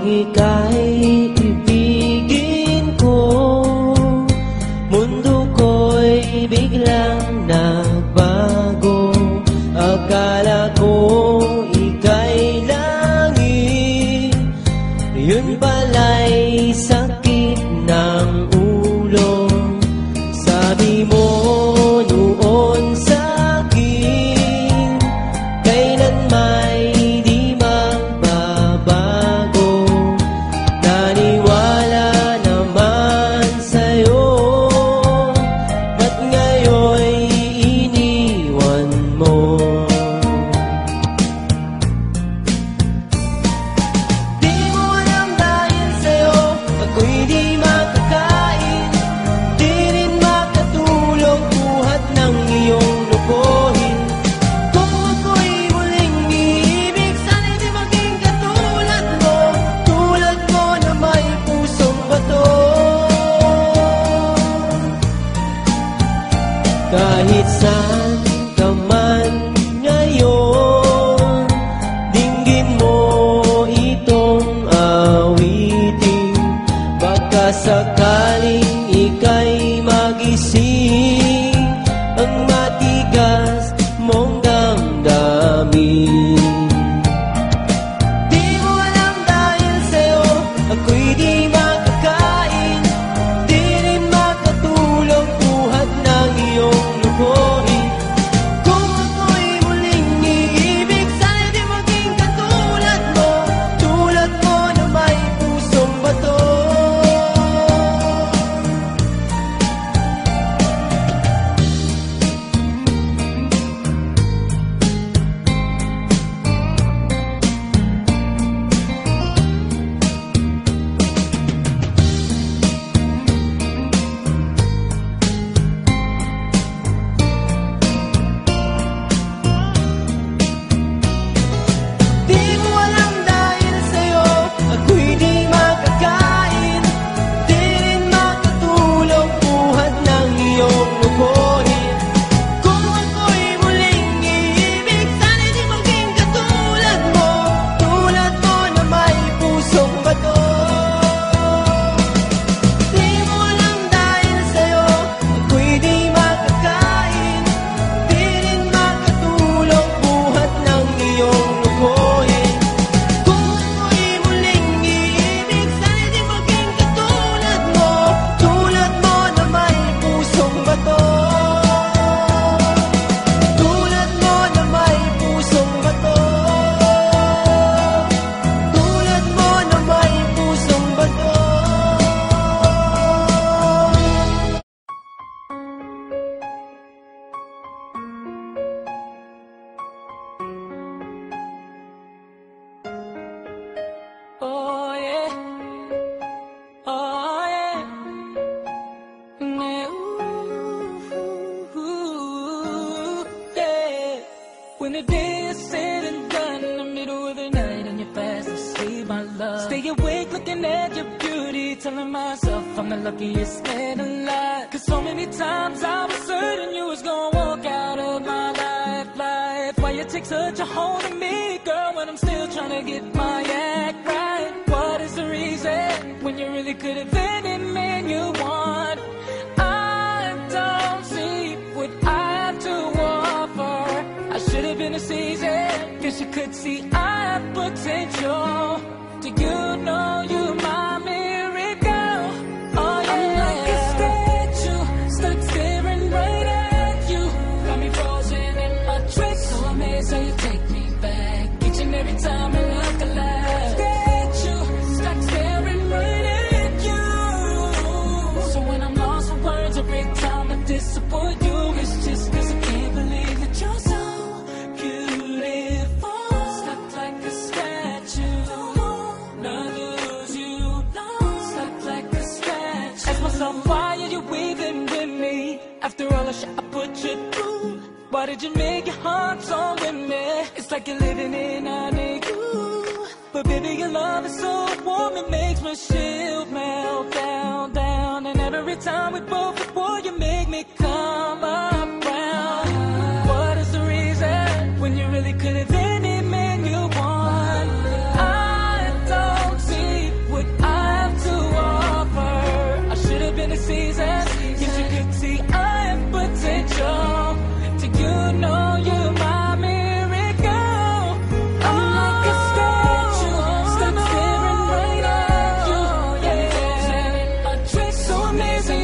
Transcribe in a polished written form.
ika'y ibigin ko, mundo ko'y biglang nagbago. Akala ko ika'y langit, yun pala'y sakit ng ulo. Sabi mo noon sa'kin, kailan may di magbabago. Naniwala naman sa'yo, ba't ngayon'y iniwan mo? Di mo alam dahil sa'yo ako'y di makakain, di rin makatulog buhat ng iyong lukuhin. Kung ako'y muling iibig, sana'y di maging katulad mo, tulad mo na may pusong bato. Kahit saan ka man ngayon, dinggin mo itong awitin. Baka sakaling ika'y magising ang matigas mong damdamin. Di mo alam dahil sa'yo ako'y di makakain, di rin makatulog buhat ng iyong lukuhin. Kung ako'y muling iibig, sana'y di maging katulad mo, tulad mo na may pusong bato. Di mo alam dahil sa'yo ako'y di makakain, di rin makatulog buhat ng iyong lukuhin. Kung ako'y muling iibig, sana'y di maging katulad mo, tulad mo na may pusong bato. Di mo alam dahil sa'yo ako'y di makakain, di rin makatulog buhat ng iyong lukuhin. Kung ako'y muling iibig, sana'y di maging katulad mo, tulad mo na may pusong bato. Tulad mo na may pusong bato. Tulad mo na may pusong bato. Oh yeah, oh yeah, yeah. When the day is said and done, in the middle of the night and you're fast asleep, my love, stay awake looking at your beauty, telling myself I'm the luckiest man alive. 'Cause so many times I was certain you was gonna walk out of my life. Why you take such a hold of me, girl, when I'm still trying to get my act right? What is the reason when you really could have any man you want? I don't see what I have to offer. I should have been a season, guess you could see I have potential. Do you know you my miracle? Oh yeah, I'm like a statue, stuck staring right at you. Got me frozen in my tracks, so amazed how you take me back each and every time I look alive. Statue, stuck staring right at you. So when I'm lost for words every time I disappoint you, it's just 'cause I can't believe that you're so beautiful. Stuck like a statue, not lose you, stuck like a statue. Ask myself, why are you weaving with me? After all the shit I put you through, why did you make your heart so with me? It's like you're living in an igloo. But baby, your love is so warm, it makes my shield melt down, down. And every time we both before you make me come around. What is the reason when you really could have any man you want? I don't see amazing.